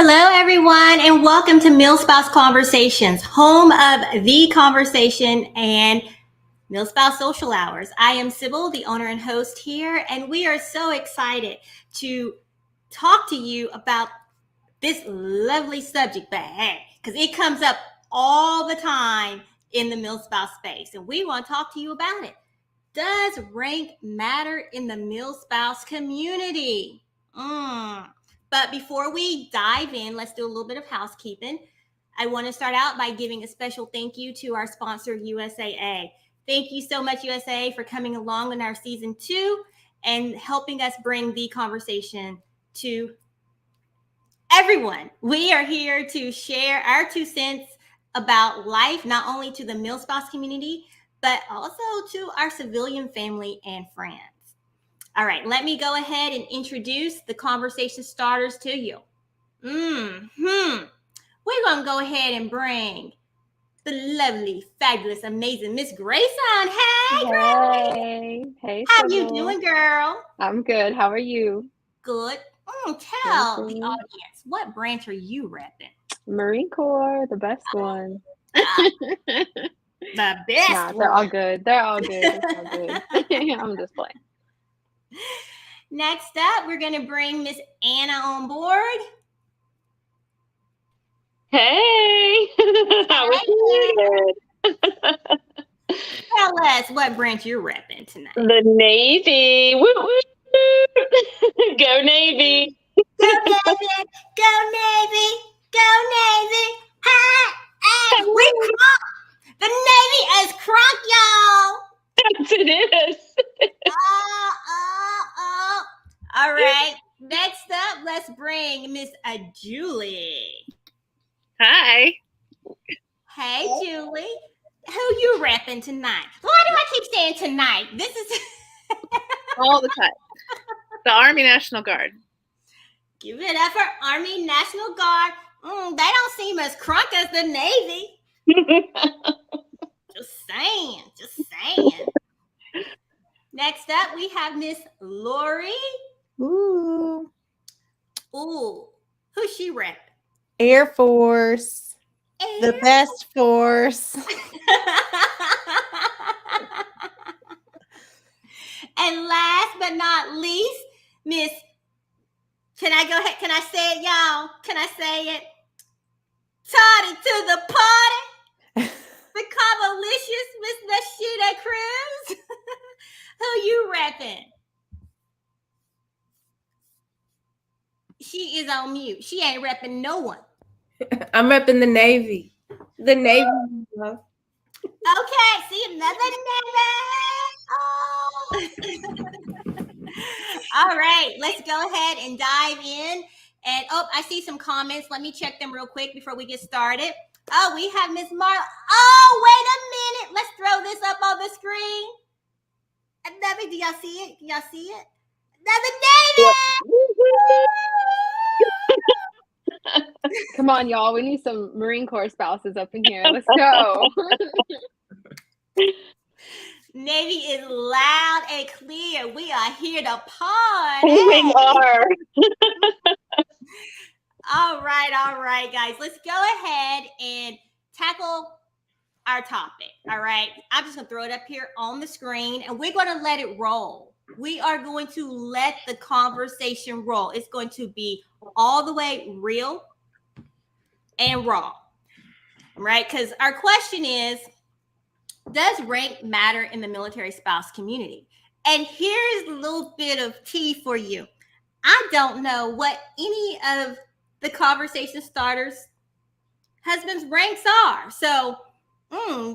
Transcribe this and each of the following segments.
Hello, everyone, and welcome to MilSpouse Conversations, home of the conversation and MilSpouse Social Hours. I am Sybil, the owner and host here, and we are so excited to talk to you about this lovely subject, because it comes up all the time in the MilSpouse space, and we want to talk to you about it. Does rank matter in the MilSpouse community? But before we dive in, let's do a little bit of housekeeping. I want to start out by giving a special thank you to our sponsor, USAA. Thank you so much, USAA, for coming along in our season 2 and helping us bring the conversation to everyone. We are here to share our 2 cents about life, not only to the MilSpouse community, but also to our civilian family and friends. All right, let me go ahead and introduce the conversation starters to you. We're going to go ahead and bring the lovely, fabulous, amazing Miss Grayson. Hey, Grace. Hey, How Sybil. you doing, girl? I'm good. How are you? Good. Tell the audience, what branch are you repping? Marine Corps, the best one. The best Nah, one. they're all good. They're all good. It's all good. I'm just playing. Next up, we're going to bring Miss Anna on board. Hey! How are you? Tell us what branch you're repping tonight. The Navy. Woo, woo. Go Navy. Go Navy. Go Navy. Go Navy. Hey, we crunk. The Navy is crunk, y'all. Yes, it is. All right. Next up, let's bring Miss Julie. Hi. Hey, Julie. Who you repping tonight? Why do I keep saying tonight? This is all the time. The Army National Guard. Give it up for Army National Guard. They don't seem as crunk as the Navy. Just saying. Next up, we have Miss Lori. Ooh. Who's she repping? Air Force. The best force. And last but not least, Miss, can I go ahead? Can I say it, y'all? Can I say it? Toddy to the party. The Cavalicious Miss Lashida Cruz. Who you repping? She is on mute. She ain't repping no one. I'm repping the Navy. The Navy. Okay, see another Navy. All right, let's go ahead and dive in. And I see some comments. Let me check them real quick before we get started. Oh, we have Miss Marla. Oh, wait a minute. Let's throw this up on the screen. Another, do y'all see it? Can y'all see it? Another Navy. Come on, y'all. We need some Marine Corps spouses up in here. Let's go. Navy is loud and clear. We are here to party. We are. All right, guys. Let's go ahead and tackle our topic. All right. I'm just going to throw it up here on the screen and we're going to let it roll. We are going to let the conversation roll. It's going to be all the way real and raw. All right. Because our question is, does rank matter in the military spouse community? And here's a little bit of tea for you. I don't know what any of the conversation starters' husbands' ranks are. So, I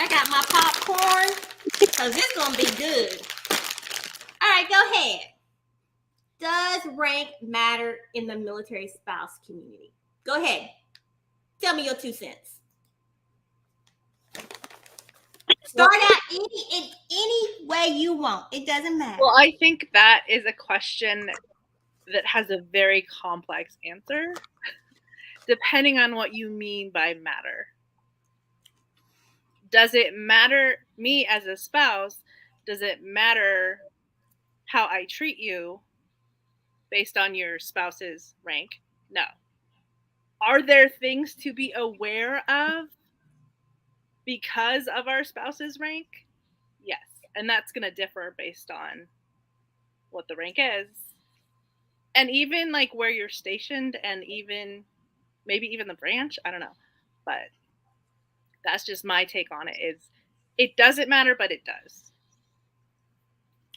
got my popcorn because it's going to be good. All right, go ahead. Does rank matter in the military spouse community? Go ahead. Tell me your 2 cents. Start out in any way you want. It doesn't matter. Well, I think that is a question that has a very complex answer, depending on what you mean by matter. Does it matter, me as a spouse, does it matter how I treat you based on your spouse's rank? No. Are there things to be aware of because of our spouse's rank? Yes. And that's going to differ based on what the rank is. And even like where you're stationed, and even maybe even the branch. I don't know. But that's just my take on it. Is it doesn't matter, but it does.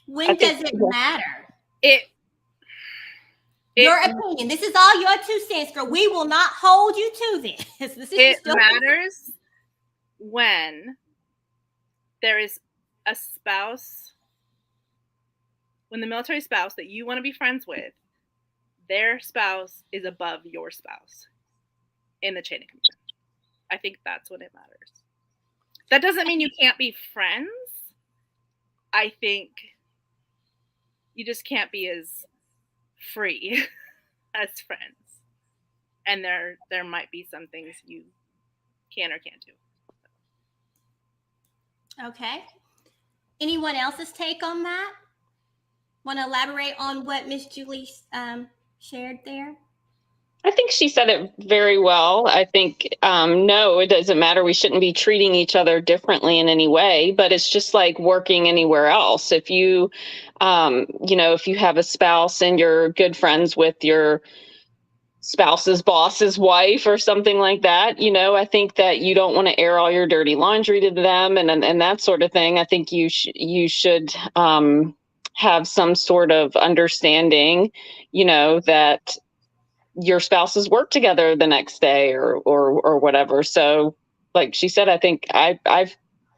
When does it matter? Your opinion. This is all your 2 cents, girl. We will not hold you to this. It matters when there is a spouse, when the military spouse that you want to be friends with, their spouse is above your spouse in the chain of command. I think that's when it matters. That doesn't mean you can't be friends. I think you just can't be as free as friends. And there might be some things you can or can't do. Okay. Anyone else's take on that? Want to elaborate on what Miss Julie shared there? I think she said it very well. I think, no, it doesn't matter. We shouldn't be treating each other differently in any way, but it's just like working anywhere else. If you, if you have a spouse and you're good friends with your spouse's boss's wife or something like that, I think that you don't want to air all your dirty laundry to them and that sort of thing. I think you should have some sort of understanding, that your spouses work together the next day or whatever. So like she said, I think I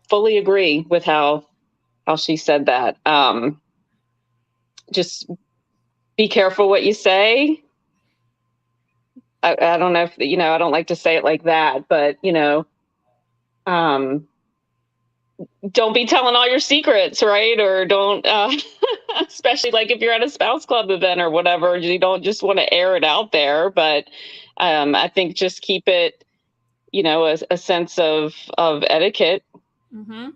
fully agree with how she said that. Just be careful what you say. I don't know if, I don't like to say it like that, but, don't be telling all your secrets, right? Or don't, especially like if you're at a spouse club event or whatever, you don't just want to air it out there. But I think just keep it, a sense of etiquette. Mm-hmm.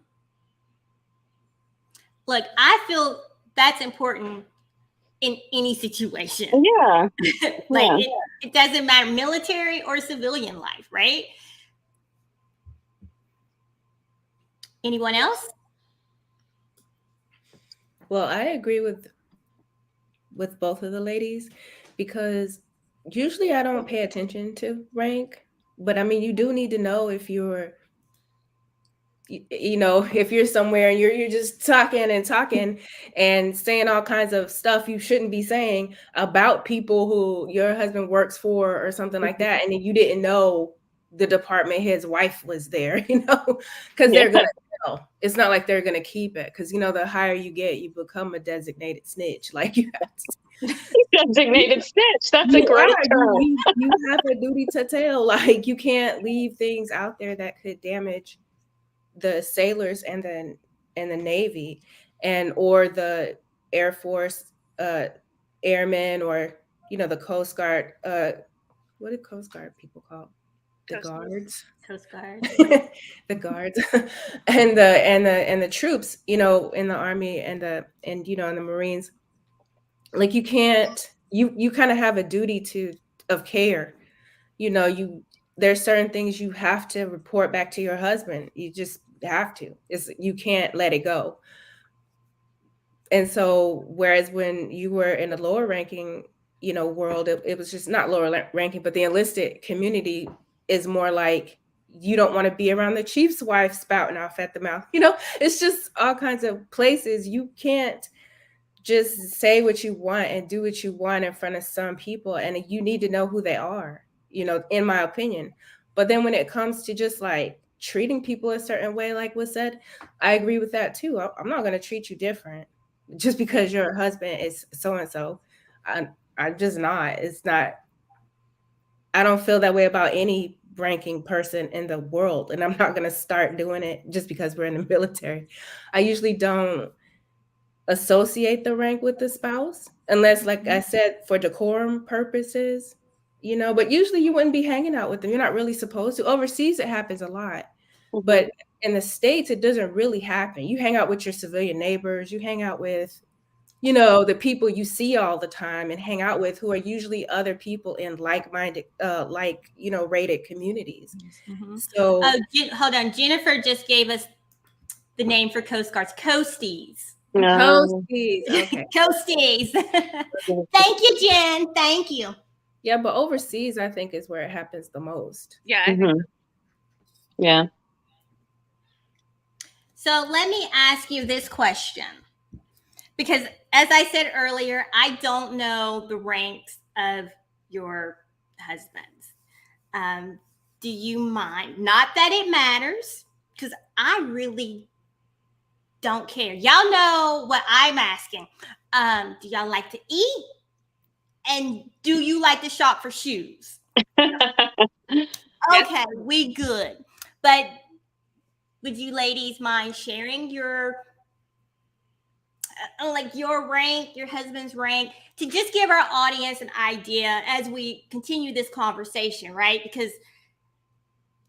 Look, I feel that's important in any situation. Yeah. It doesn't matter, military or civilian life, right? Anyone else? Well, I agree with both of the ladies, because usually I don't pay attention to rank, but I mean, you do need to know if you're, if you're somewhere and you're just talking and saying all kinds of stuff you shouldn't be saying about people who your husband works for or something like that, and then you didn't know the department head's wife was there, because they're gonna tell. It's not like they're gonna keep it, because the higher you get, you become a designated snitch. Like you have to. Designated snitch. That's a great term. You have a duty to tell. Like you can't leave things out there that could damage the sailors and the Navy or the Air Force airmen, or the Coast Guard. What did Coast Guard people call the guards? Coast Guard. The guards and the troops, in the Army and in the Marines. Like you can't. You kind of have a duty of care. There's certain things you have to report back to your husband. You just have to. You can't let it go. And so, whereas when you were in the lower ranking, world, it was just not lower ranking, but the enlisted community is more like, you don't want to be around the chief's wife spouting off at the mouth. It's just all kinds of places. You can't just say what you want and do what you want in front of some people. And you need to know who they are, in my opinion. But then when it comes to just like treating people a certain way, like was said, I agree with that too. I'm not going to treat you different just because your husband is so-and-so. I'm just not. It's not. I don't feel that way about any ranking person in the world. And I'm not going to start doing it just because we're in the military. I usually don't associate the rank with the spouse unless, like I said, for decorum purposes, but usually you wouldn't be hanging out with them. You're not really supposed to. Overseas, it happens a lot. Mm-hmm. But in the States, it doesn't really happen. You hang out with your civilian neighbors. You hang out with you know, the people you see all the time and hang out with, who are usually other people in like-minded, you know, rated communities. Mhm. So Oh, hold on. Jennifer just gave us the name for Coast Guards, Coasties. No. Coasties, okay. Coasties. Thank you, Jen. Thank you. Yeah, but overseas, I think, is where it happens the most. Yeah, I think Yeah. So let me ask you this question. Because as I said earlier, I don't know the ranks of your husbands. Do you mind? Not that it matters, because I really don't care. Y'all know what I'm asking. Do y'all like to eat? And do you like to shop for shoes? Okay, we good. But would you ladies mind sharing your like your rank, your husband's rank, to just give our audience an idea as we continue this conversation, right? Because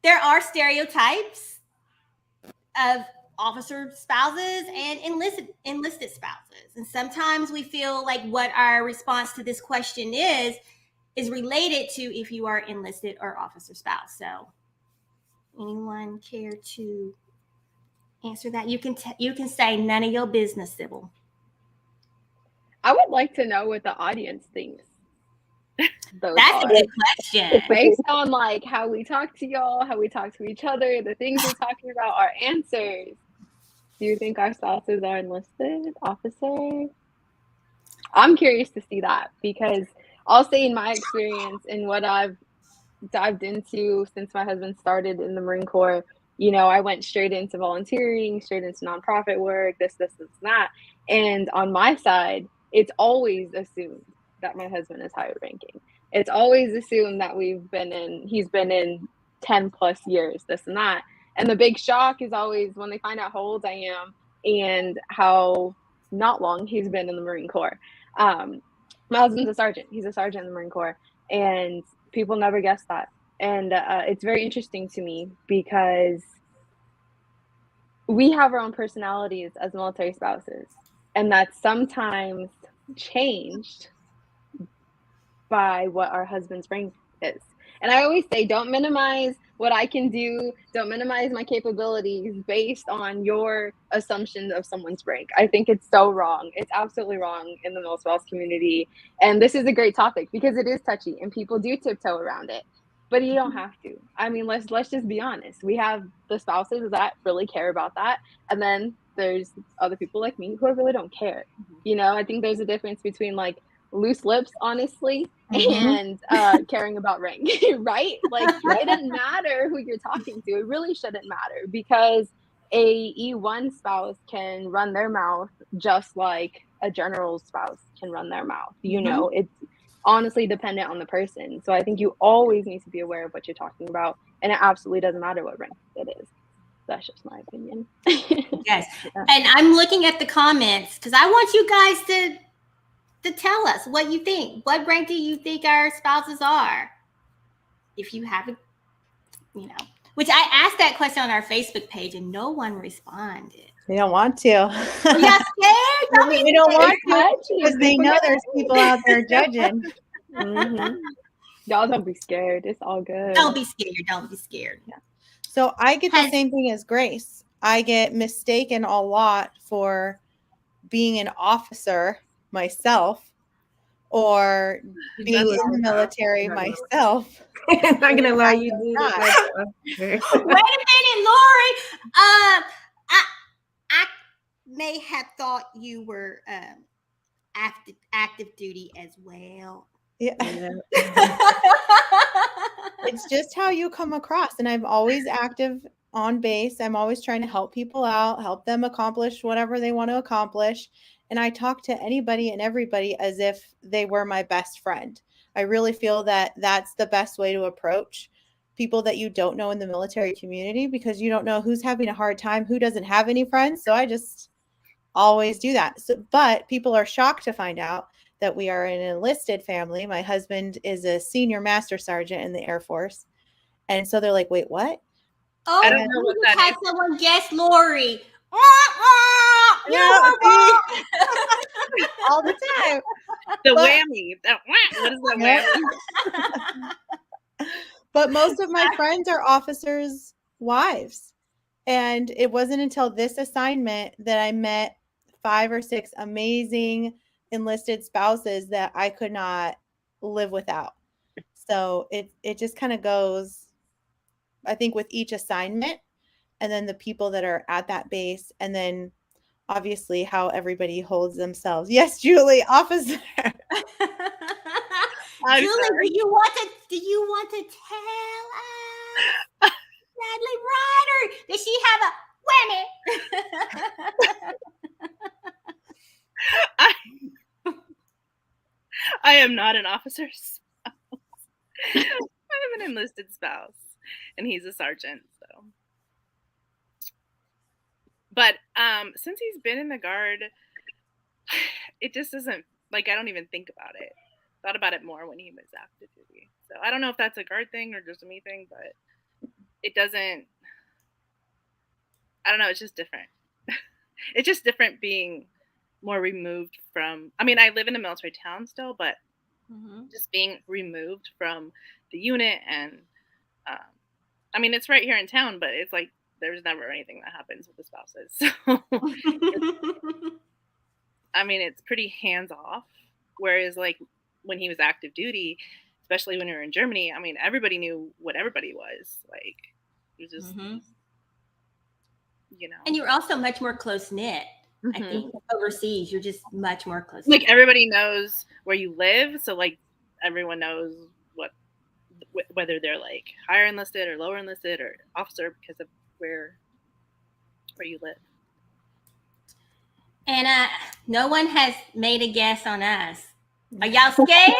there are stereotypes of officer spouses and enlisted spouses. And sometimes we feel like what our response to this question is related to if you are enlisted or officer spouse. So anyone care to answer that? You can say none of your business, Sybil. I would like to know what the audience thinks. That's a good question. Based on like how we talk to y'all, how we talk to each other, the things we're talking about, our answers. Do you think our spouses are enlisted officers? I'm curious to see that, because I'll say in my experience and what I've dived into since my husband started in the Marine Corps, you know, I went straight into volunteering, straight into nonprofit work, this, that. And on my side, it's always assumed that my husband is higher ranking. It's always assumed that he's been in 10 plus years, this and that. And the big shock is always when they find out how old I am and how not long he's been in the Marine Corps. My husband's a sergeant. He's a sergeant in the Marine Corps. And people never guess that. And it's very interesting to me because we have our own personalities as military spouses, and that's sometimes changed by what our husband's rank is. And I always say, don't minimize what I can do, don't minimize my capabilities based on your assumptions of someone's rank. I think it's so wrong. It's absolutely wrong in the MilSpouse community. And this is a great topic because it is touchy and people do tiptoe around it. But you don't have to. I mean, let's just be honest. We have the spouses that really care about that. And then there's other people like me who really don't care. You know, I think there's a difference between like loose lips, honestly, and caring about rank, right? Like it doesn't matter who you're talking to. It really shouldn't matter, because a E1 spouse can run their mouth just like a general's spouse can run their mouth. You know, it's honestly dependent on the person. So I think you always need to be aware of what you're talking about, and it absolutely doesn't matter what rank it is. That's just my opinion. Yes. And I'm looking at the comments because I want you guys to tell us what you think. What rank do you think our spouses are? If you haven't, you know, which I asked that question on our Facebook page and no one responded. They don't want to. Y'all scared? We don't want to because they know there's people out there judging. Y'all don't be scared. It's all good. Don't be scared. Don't be scared. Yeah. So I get the same thing as Grace. I get mistaken a lot for being an officer myself or being in the military myself. I'm not gonna lie, you do look like Wait a minute, Lori. I may have thought you were active duty as well. Yeah. It's just how you come across, and I'm always active on base. I'm always trying to help people out, help them accomplish whatever they want to accomplish. And I talk to anybody and everybody as if they were my best friend. I really feel that that's the best way to approach people that you don't know in the military community, because you don't know who's having a hard time, who doesn't have any friends. So I just always do that. So, but people are shocked to find out that we are an enlisted family. My husband is a senior master sergeant in the Air Force. And so they're like, wait, what? Oh, I don't know what that had is. someone guess Lori. all the time. The But- whammy. What is that whammy? But most of my friends are officers' wives. And it wasn't until this assignment that I met 5 or 6 amazing enlisted spouses that I could not live without. So it just kind of goes, I think, with each assignment, and then the people that are at that base, and then obviously how everybody holds themselves. Yes, Julie, officer. I'm Julie, sorry. do you want to tell us, Natalie Ryder, does she have a whammy? I am not an officer's spouse. I'm an enlisted spouse, and he's a sergeant. So, but since he's been in the Guard, it just isn't like I don't even think about it. Thought about it more when he was active duty. So I don't know if that's a Guard thing or just a me thing, but it doesn't. I don't know. It's just different. It's just different being more removed from. I mean, I live in a military town still, but just being removed from the unit, and I mean, it's right here in town, but it's like there's never anything that happens with the spouses. So, I mean, it's pretty hands off. Whereas, like when he was active duty, especially when we were in Germany, I mean, everybody knew what everybody was. Like, it was just, you know. And you're also much more close knit. I think overseas, you're just much more close. Like everybody knows where you live, so like everyone knows whether they're like higher enlisted or lower enlisted or officer because of where you live. And no one has made a guess on us. Are y'all scared?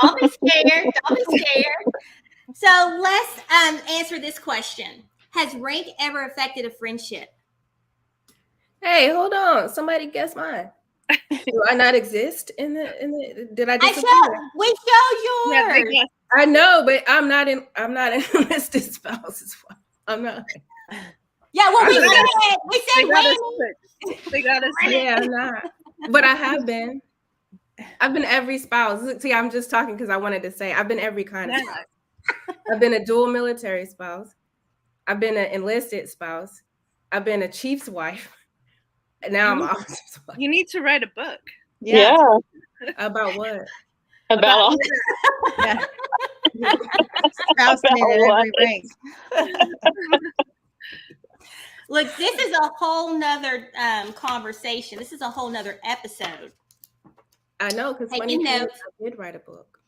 Don't be scared. Don't be scared. So let's answer this question. Has rank ever affected a friendship? Hey, hold on. Somebody guess mine. Do I not exist in the did I disappear? We show yours. Yeah, I know, but I'm not an enlisted spouse. I'm not. Yeah, well, we said they got us. Yeah, I'm not. But I have been. I've been every spouse. See, I'm just talking because I wanted to say I've been every kind of spouse. I've been a dual military spouse. I've been an enlisted spouse. I've been a chief's wife. And now I'm officer's wife. You need to write a book. Yeah. About what? About all. Yeah. Spouse in every rank. Look, this is a whole nother conversation. This is a whole nother episode. I know, because I did write a book.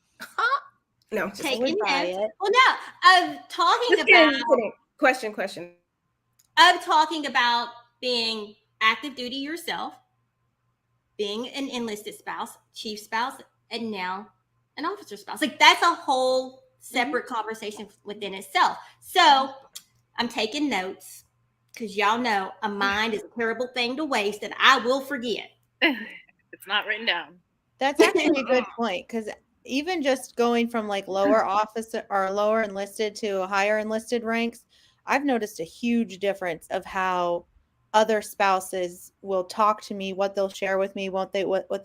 No, just taking notes. It. Well, no, talking about question. Of talking about being active duty yourself, being an enlisted spouse, chief spouse, and now an officer spouse. Like that's a whole separate conversation within itself. So I'm taking notes because y'all know a mind is a terrible thing to waste, and I will forget. It's not written down. That's actually a good point, because even just going from like lower officer or lower enlisted to higher enlisted ranks, I've noticed a huge difference of how other spouses will talk to me, what they'll share with me, what they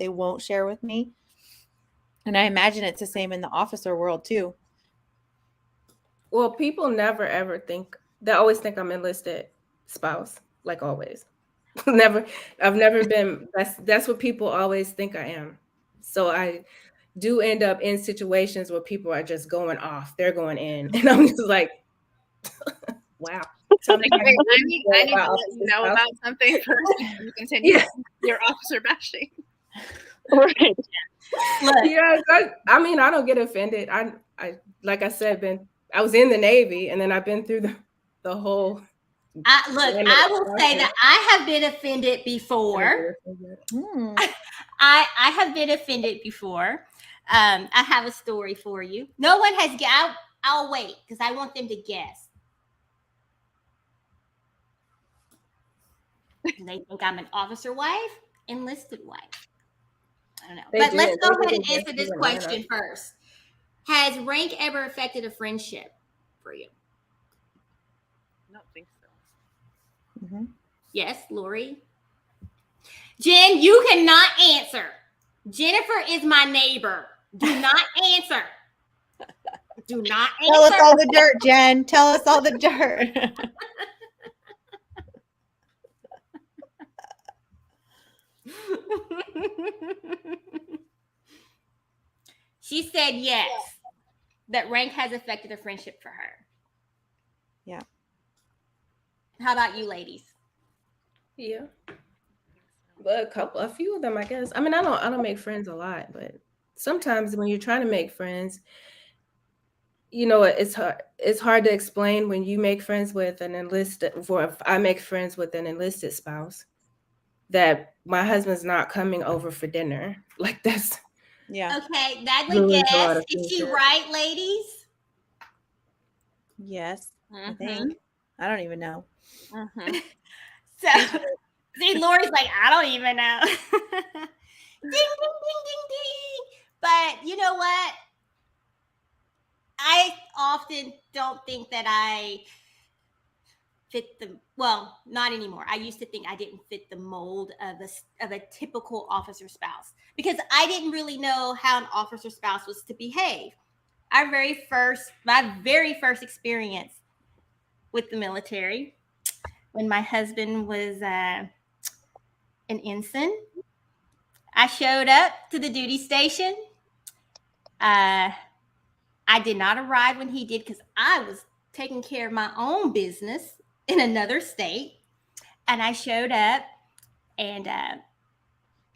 won't share with me. And I imagine it's the same in the officer world too. Well, people never ever think, they always think I'm enlisted spouse, like always. I've never been, that's what people always think I am. So I do end up in situations where people are just going off, they're going in, and I'm just like, wow. I need to let you know about something first. You continue your officer bashing. Right. Yeah, I mean, I don't get offended. I like I said, I was in the Navy, and then I've been through the whole. I will say that I have been offended before. I have been offended before. I have a story for you. No one has. I'll wait because I want them to guess. They think I'm an officer wife, enlisted wife. I don't know. But let's go ahead and answer this question first. Has rank ever affected a friendship for you? I don't think so. Yes, Lori? Jen, you cannot answer. Jennifer is my neighbor. Do not answer. Do not answer. Tell us all the dirt, Jen. Tell us all the dirt. She said yes, that rank has affected the friendship for her. Yeah. How about you, ladies? Yeah. Well, a few of them, I guess. I mean, I don't make friends a lot, but sometimes when you're trying to make friends, you know, it's hard to explain when you make friends with an enlisted, or if I make friends with an enlisted spouse, that my husband's not coming over for dinner. Like that's Yeah. Okay, Natalie ruins a lot guess. of Is she friendship. right, ladies? Yes. I Mhm. think. I don't even know. Mhm. So, see, Lori's like, I don't even know. Ding, ding, ding, ding, ding. But you know what? I often don't think that I fit the, well, not anymore. I used to think I didn't fit the mold of a typical officer spouse because I didn't really know how an officer spouse was to behave. My very first experience with the military, when my husband was an ensign, I showed up to the duty station. I did not arrive when he did because I was taking care of my own business in another state. And I showed up, and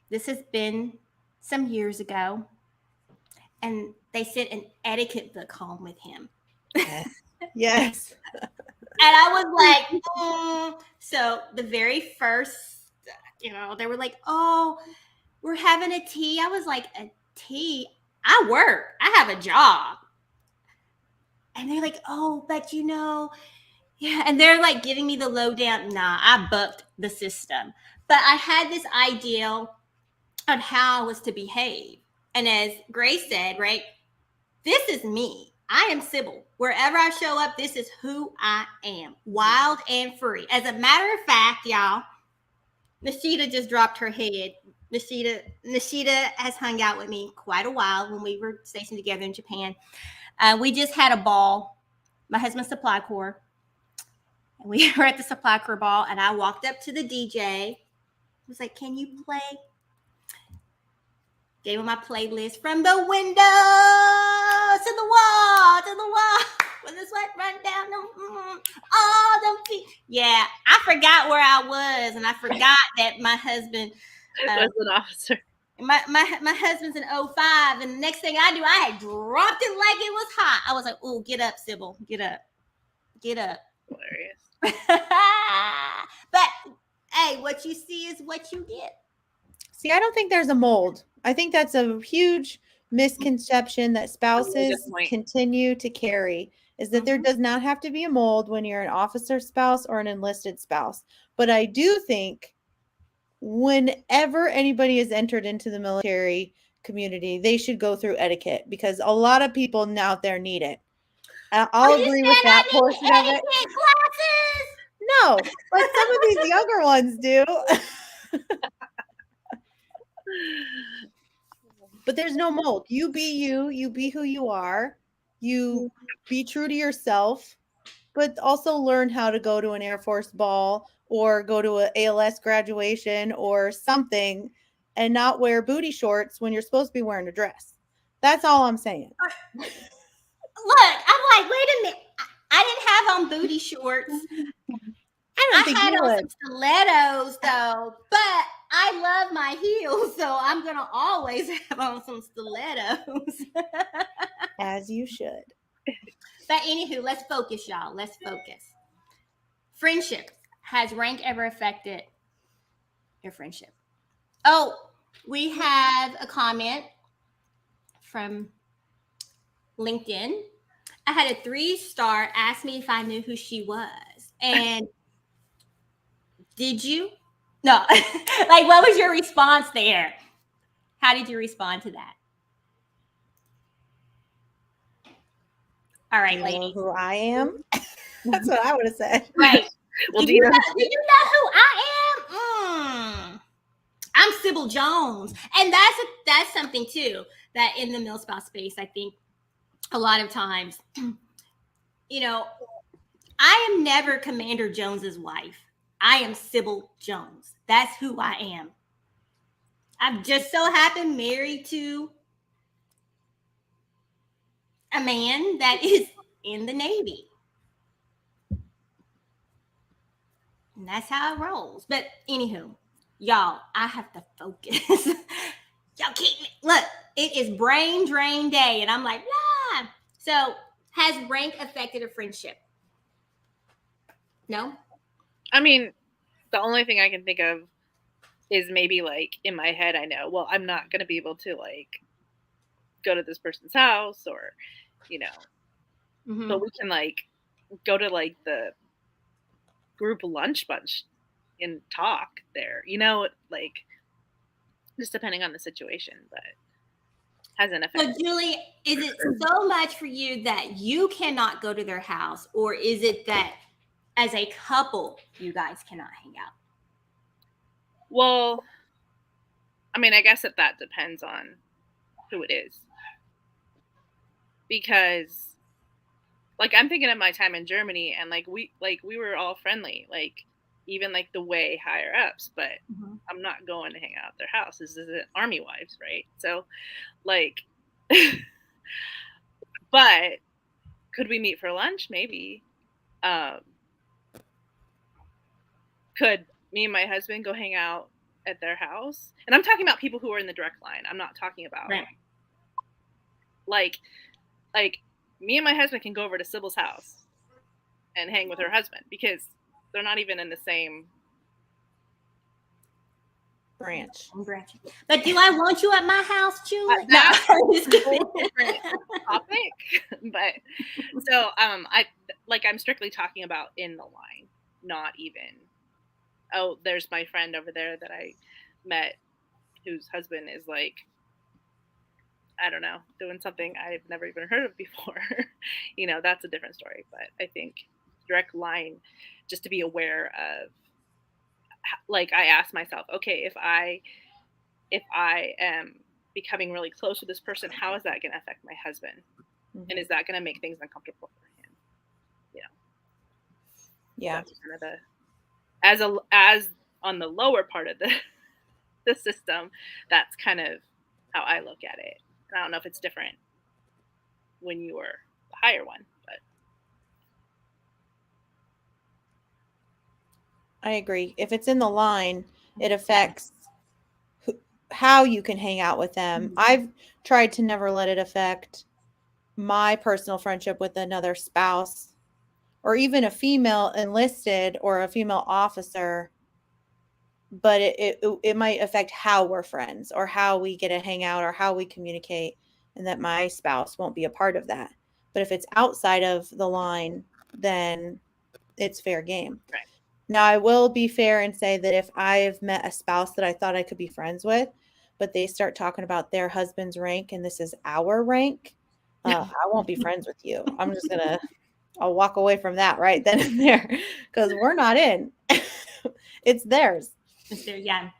this has been some years ago. And they sent an etiquette book home with him. Yes. Yes. And I was like, So the very first, they were like, oh, we're having a tea. I was like, a tea? I work. I have a job. And they're like, oh, but yeah. And they're like giving me the lowdown. Nah, I bucked the system. But I had this idea on how I was to behave. And as Grace said, right, this is me. I am Sybil. Wherever I show up, this is who I am. Wild and free. As a matter of fact, y'all, Nishita just dropped her head. Nishita has hung out with me quite a while when we were stationed together in Japan. We just had a ball, my husband's supply corps. And we were at the supply corps ball, and I walked up to the DJ. I was like, can you play? Gave him my playlist from the window to the wall. When the sweat run down them, all them feet. Yeah, I forgot where I was, and I forgot that my husband Was an officer. My husband's in 05, and the next thing I knew, I had dropped it like it was hot. I was like, oh, get up, Sybil. Get up. Hilarious. But hey, what you see is what you get. See, I don't think there's a mold. I think that's a huge misconception that spouses continue to carry, is that there does not have to be a mold when you're an officer spouse or an enlisted spouse. But I do think whenever anybody has entered into the military community, they should go through etiquette, because a lot of people out there need it. I'll agree with that portion of it. Classes? No, but some of these younger ones do. But there's no mold. You be you. You be who you are. You be true to yourself, but also learn how to go to an Air Force ball or go to an ALS graduation or something and not wear booty shorts when you're supposed to be wearing a dress. That's all I'm saying. Look, I'm like, wait a minute. I didn't have on booty shorts. I had on some stilettos though, but I love my heels, so I'm gonna always have on some stilettos. As you should. But anywho, let's focus, y'all. Let's focus. Friendship. Has rank ever affected your friendship? Oh, we have a comment from LinkedIn. I had a 3-star ask me if I knew who she was. And did you? No. Like, what was your response there? How did you respond to that? All right, ladies. Who I am? That's what I would have said. Right. Well, do you know who I am? I'm Sybil Jones. And that's something too, that in the MilSpouse space, I think a lot of times, you know, I am never Commander Jones's wife. I am Sybil Jones. That's who I am. I've just so happened married to a man that is in the Navy. And that's how it rolls. But anywho, y'all, I have to focus. Y'all keep me. Look, it is brain drain day. And I'm like, nah. So has rank affected a friendship? No? I mean, the only thing I can think of is maybe like in my head, I know, well, I'm not going to be able to like go to this person's house or, you know, but we can like go to like the group lunch bunch and talk there, you know, like just depending on the situation, but hasn't affected. So Julie, is it so much for you that you cannot go to their house, or is it that as a couple you guys cannot hang out? Well, I mean, I guess that depends on who it is, because like I'm thinking of my time in Germany, and like we were all friendly, like even like the way higher ups, but I'm not going to hang out at their house. This isn't Army wives, right? So like but could we meet for lunch? Maybe. Could me and my husband go hang out at their house? And I'm talking about people who are in the direct line. I'm not talking about like me and my husband can go over to Sybil's house and hang with her husband because they're not even in the same branch. But do I want you at my house, Julie? That's a whole different topic. But so I'm strictly talking about in the line, not even, oh, there's my friend over there that I met whose husband is like, I don't know, doing something I've never even heard of before. You know, that's a different story. But I think direct line, just to be aware of, like I asked myself, okay, if I am becoming really close with this person, how is that going to affect my husband? And is that going to make things uncomfortable for him? You know? Yeah. That's kind of as on the lower part of the system, that's kind of how I look at it. And I don't know if it's different when you were the higher one, but I agree. If it's in the line, it affects how you can hang out with them. I've tried to never let it affect my personal friendship with another spouse or even a female enlisted or a female officer, but it might affect how we're friends or how we get to hang out or how we communicate, and that my spouse won't be a part of that. But if it's outside of the line, then it's fair game. Right. Now, I will be fair and say that if I've met a spouse that I thought I could be friends with, but they start talking about their husband's rank and this is our rank, I won't be friends with you. I'm just I'll walk away from that right then and there because we're not in. It's theirs. It's there, yeah.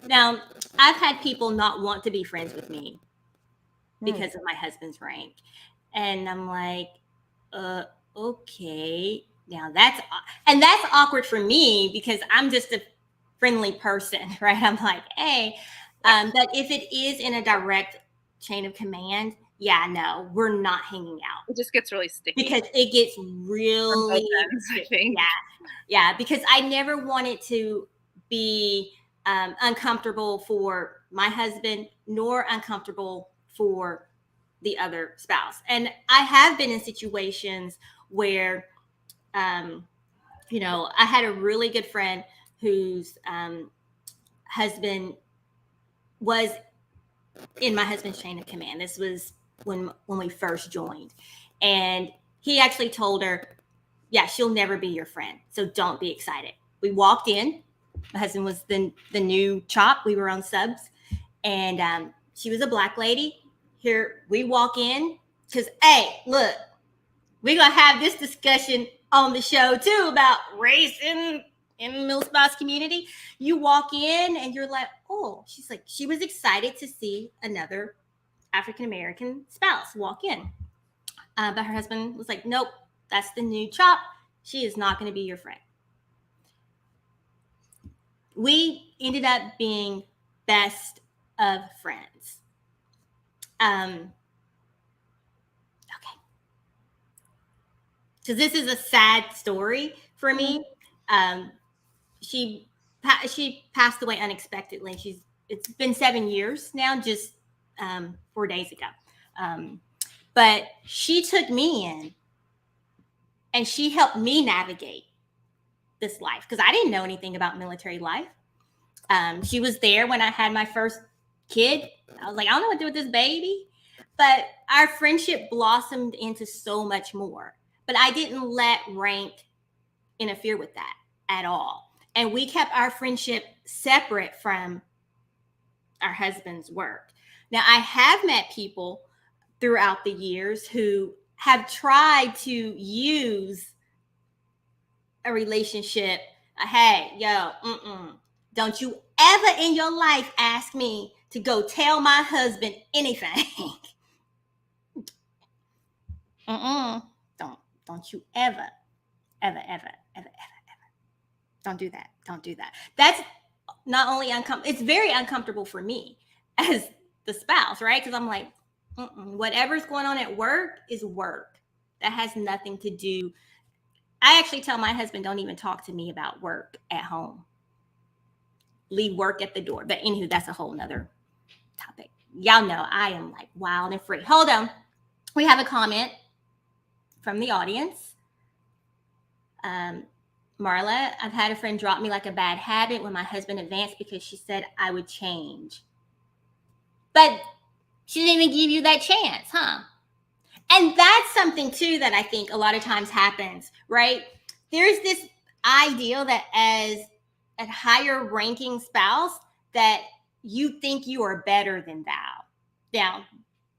Now, I've had people not want to be friends with me because of my husband's rank. And I'm like, okay. Now that's awkward for me because I'm just a friendly person, right? I'm like, hey, but if it is in a direct chain of command, yeah, no, we're not hanging out. It just gets really sticky because it gets really ends, I think. Yeah, because I never wanted to be uncomfortable for my husband nor uncomfortable for the other spouse. And I have been in situations where you know, I had a really good friend whose husband was in my husband's chain of command. This was when we first joined. And he actually told her, yeah, she'll never be your friend. So don't be excited. We walked in. My husband was the new chop. We were on subs. And she was a black lady. Here we walk in because, hey, look, we're going to have this discussion on the show too about race and in the MilSpouse community. You walk in and you're like, oh, she's like, she was excited to see another African American spouse walk in. But her husband was like, nope, that's the new chop. She is not going to be your friend. We ended up being best of friends. Okay. So this is a sad story for me. She passed away unexpectedly. It's been 7 years now, just 4 days ago. But she took me in and she helped me navigate this life because I didn't know anything about military life. She was there when I had my first kid. I was like, I don't know what to do with this baby. But our friendship blossomed into so much more. But I didn't let rank interfere with that at all. And we kept our friendship separate from our husband's work. Now, I have met people throughout the years who have tried to use a relationship. Hey, yo, don't you ever in your life ask me to go tell my husband anything. Don't you ever. Don't do that. Don't do that. That's not only uncomfortable, it's very uncomfortable for me as the spouse, right? Because I'm like, whatever's going on at work is work. That has nothing to do. I actually tell my husband, don't even talk to me about work at home. Leave work at the door. But anywho, that's a whole nother topic. Y'all know I am like wild and free. Hold on. We have a comment from the audience. Marla, I've had a friend drop me like a bad habit when my husband advanced because she said I would change. But she didn't even give you that chance, huh? And that's something too that I think a lot of times happens, right? There's this ideal that as a higher ranking spouse that you think you are better than thou. Now,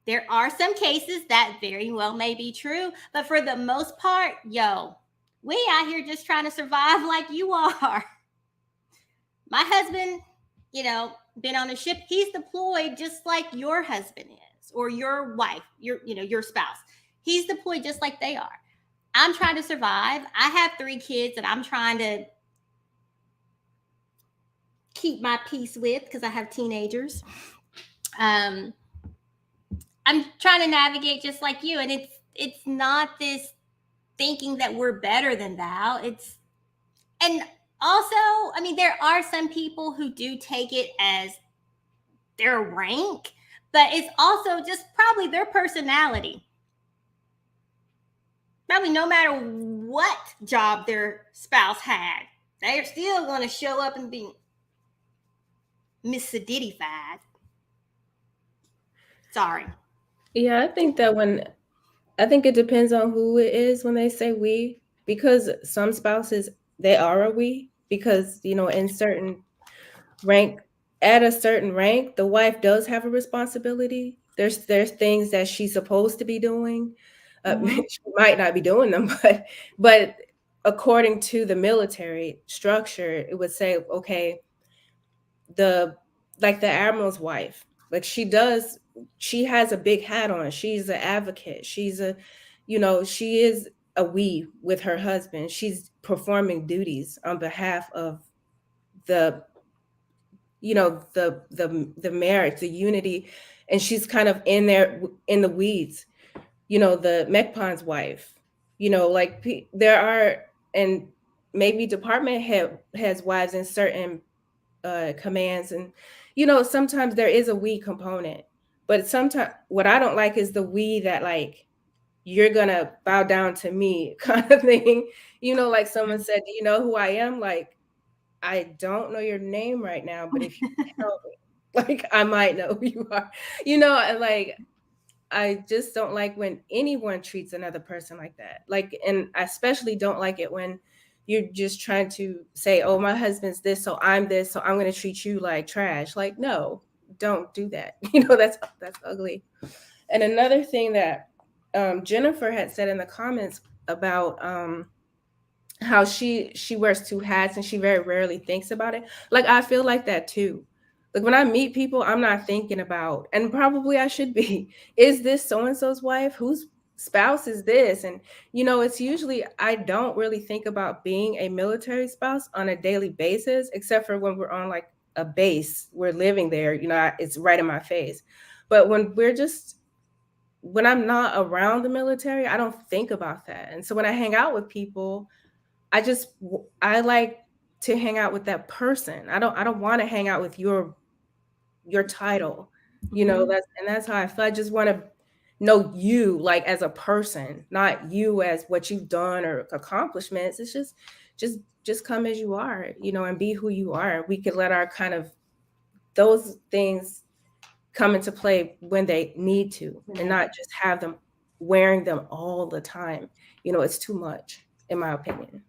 there are some cases that very well may be true, but for the most part, we out here just trying to survive like you are. My husband, been on a ship. He's deployed just like your husband is, or your wife, your spouse. He's deployed just like they are. I'm trying to survive. I have 3 kids that I'm trying to keep my peace with because I have teenagers. I'm trying to navigate just like you, and it's not this thinking that we're better than thou. And also, I mean, there are some people who do take it as their rank, but it's also just probably their personality. Probably no matter what job their spouse had, they're still going to show up and be Miss Seditified. Sorry. Yeah, I think it depends on who it is when they say we, because some spouses, they are a we, because, in certain rank, at a certain rank, the wife does have a responsibility. There's things that she's supposed to be doing. She might not be doing them, but according to the military structure, it would say, okay, the admiral's wife, like she has a big hat on. She's an advocate. She is a we with her husband. She's performing duties on behalf of the marriage, the unity, and she's kind of in there in the weeds. The MECPON's wife, there are, and maybe department has wives in certain commands, and sometimes there is a we component, but sometimes what I don't like is the we that like you're gonna bow down to me kind of thing. Like someone said, do you know who I am? Like, I don't know your name right now, but if you tell me, like, I might know who you are. Like, I just don't like when anyone treats another person like that. Like, and I especially don't like it when you're just trying to say, oh, my husband's this, so I'm this, so I'm going to treat you like trash. Like, no, don't do that. That's ugly. And another thing that Jennifer had said in the comments about how she wears two hats and she very rarely thinks about it. Like I feel like that too. Like when I meet people, I'm not thinking about, and probably I should be, is this so and so's wife? Whose spouse is this? And it's usually I don't really think about being a military spouse on a daily basis, except for when we're on like a base, we're living there. It's right in my face. But when I'm not around the military, I don't think about that. And so when I hang out with people, I like to hang out with that person. I don't want to hang out with your title. Mhm. That's how I feel. I just want to know you like as a person, not you as what you've done or accomplishments. It's just come as you are, and be who you are. We could let our kind of those things come into play when they need to, and not just have them wearing them all the time. It's too much, in my opinion.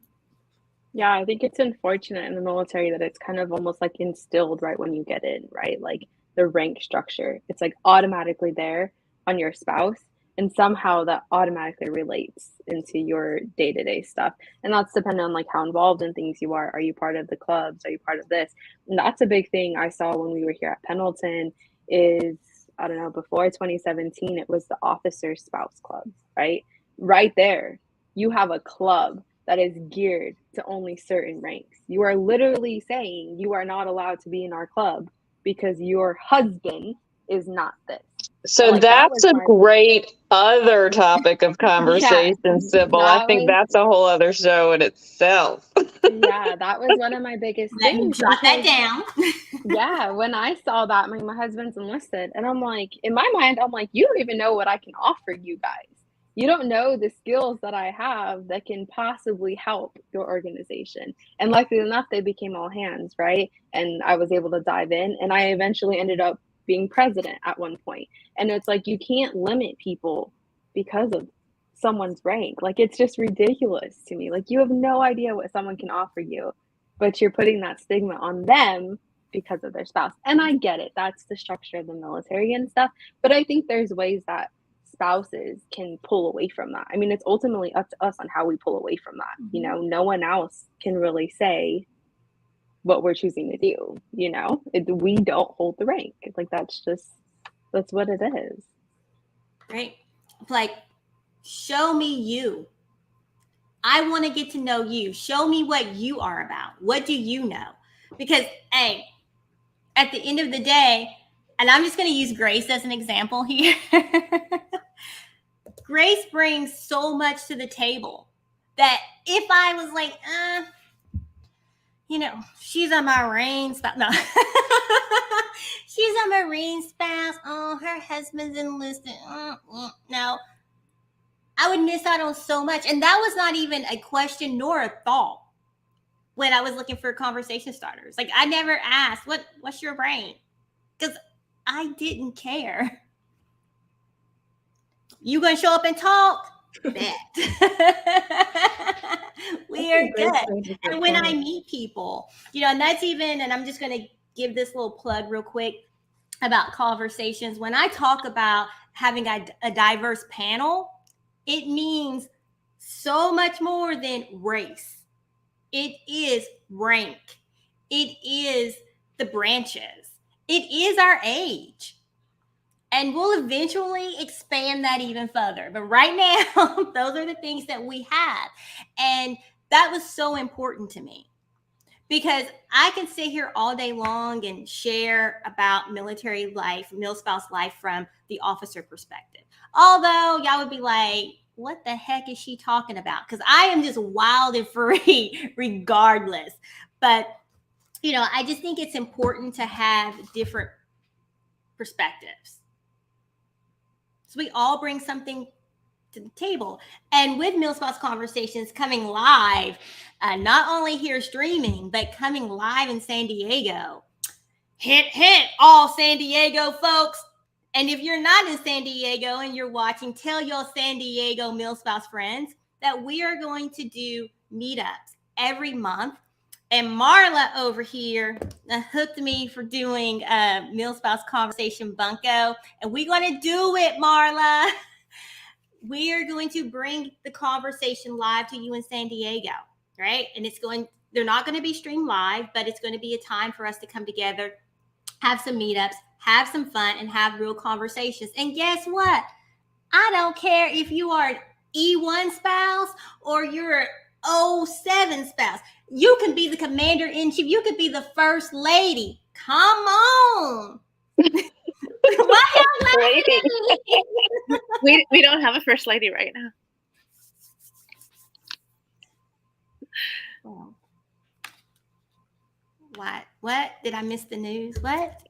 Yeah, I think it's unfortunate in the military that it's kind of almost like instilled right when you get in, right? Like the rank structure. It's like automatically there on your spouse, and somehow that automatically relates into your day-to-day stuff. And that's dependent on like how involved in things you are. Are you part of the clubs? Are you part of this? And that's a big thing I saw when we were here at Pendleton is I don't know, before 2017, it was the officer spouse club, right? Right there. You have a club that is geared to only certain ranks. You are literally saying you are not allowed to be in our club because your husband is not this. So Like that was that's a my great other topic of yeah, conversation, Sybil. I that think was that's a whole other show in itself. yeah, that was one of my biggest Let me things jot that because down. yeah, when I saw that my husband's enlisted and I'm like in my mind I'm like you don't even know what I can offer you guys. You don't know the skills that I have that can possibly help your organization. And luckily enough they became all hands, right? And I was able to dive in and I eventually ended up being president at one point. And it's like you can't limit people because of someone's rank. Like it's just ridiculous to me. Like you have no idea what someone can offer you, but you're putting that stigma on them because of their spouse. And I get it. That's the structure of the military and stuff. But I think there's ways that spouses can pull away from that. I mean, it's ultimately up to us on how we pull away from that. No one else can really say what we're choosing to do. We don't hold the rank. Like that's what it is. Right? Like, show me you. I want to get to know you. Show me what you are about. What do you know? Because, hey, at the end of the day, and I'm just going to use Grace as an example here. Grace brings so much to the table that if I was like, she's a Marine spouse. No. She's a Marine spouse. Oh, her husband's enlisted. No. I would miss out on so much. And that was not even a question nor a thought when I was looking for conversation starters. Like I never asked, what's your brain? Because I didn't care. You gonna show up and talk? Bet. We are good. And when I meet people, and that's even, and I'm just gonna give this little plug real quick about conversations. When I talk about having a diverse panel, it means so much more than race. It is rank. It is the branches. It is our age. And we'll eventually expand that even further. But right now, those are the things that we have. And that was so important to me because I can sit here all day long and share about military life, MilSpouse life from the officer perspective. Although y'all would be like, what the heck is she talking about? Because I am just wild and free regardless. But, I just think it's important to have different perspectives. So we all bring something to the table. And with MilSpouse Conversations coming live, not only here streaming, but coming live in San Diego. Hint, hint, all San Diego folks. And if you're not in San Diego and you're watching, tell your San Diego MilSpouse friends that we are going to do meetups every month. And Marla over here hooked me for doing MilSpouse Conversation Bunko. And we're going to do it, Marla. We are going to bring the conversation live to you in San Diego. right? And they're not going to be streamed live, but it's going to be a time for us to come together, have some meetups, have some fun, and have real conversations. And guess what? I don't care if you are an E1 spouse or you're an 07 spouse. You can be the commander-in-chief. You could be the first lady. Come on. Why y'all laughing at me? We don't have a first lady right now. Oh. What? Did I miss the news? What?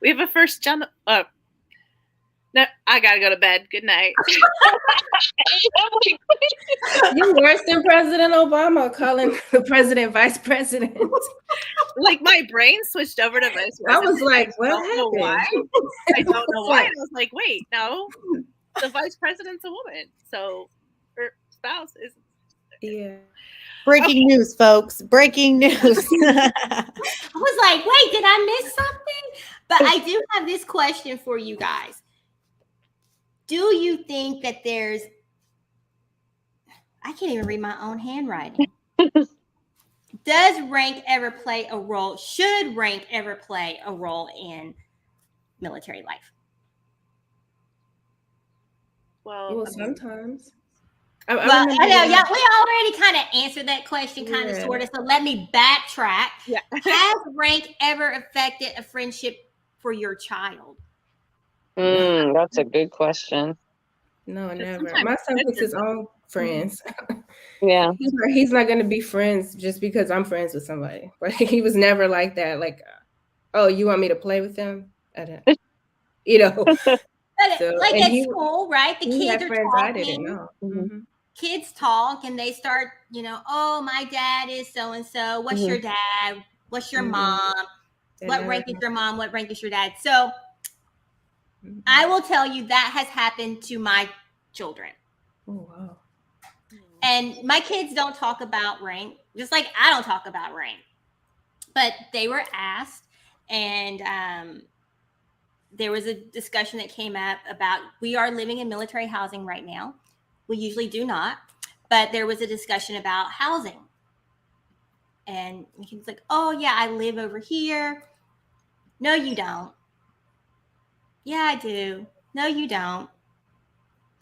We have a first gentleman. No, I gotta go to bed. Good night. You're worse than President Obama calling the president vice president. Like my brain switched over to vice president. I was like, what I don't know why. happened? I don't know why. I was like, wait, no, the vice president's a woman, so her spouse is. Yeah. Breaking news, folks. Breaking news. I was like, wait, did I miss something? But I do have this question for you guys. Do you think that I can't even read my own handwriting. Does rank ever play a role? Should rank ever play a role in military life? Well, sometimes. I know, yeah, we already kind of answered that question, kind of, sort of. So let me backtrack. Yeah. Has rank ever affected a friendship for your child? That's a good question. No, never. My son picks his own friends. Yeah. He's not going to be friends just because I'm friends with somebody. But he was never like that. Like, oh, you want me to play with them? I don't, you know. But like at school, right? The kids are friends talking. I didn't know. Mm-hmm. Kids talk and they start, oh, my dad is so-and-so. What's your dad? What's your mom? What rank is your mom? What rank is your dad? So I will tell you that has happened to my children. Oh, wow. And my kids don't talk about rank, just like I don't talk about rank. But they were asked, and there was a discussion that came up about, we are living in military housing right now. We usually do not, but there was a discussion about housing. And he was like, oh, yeah, I live over here. No, you don't. Yeah, I do. No, you don't.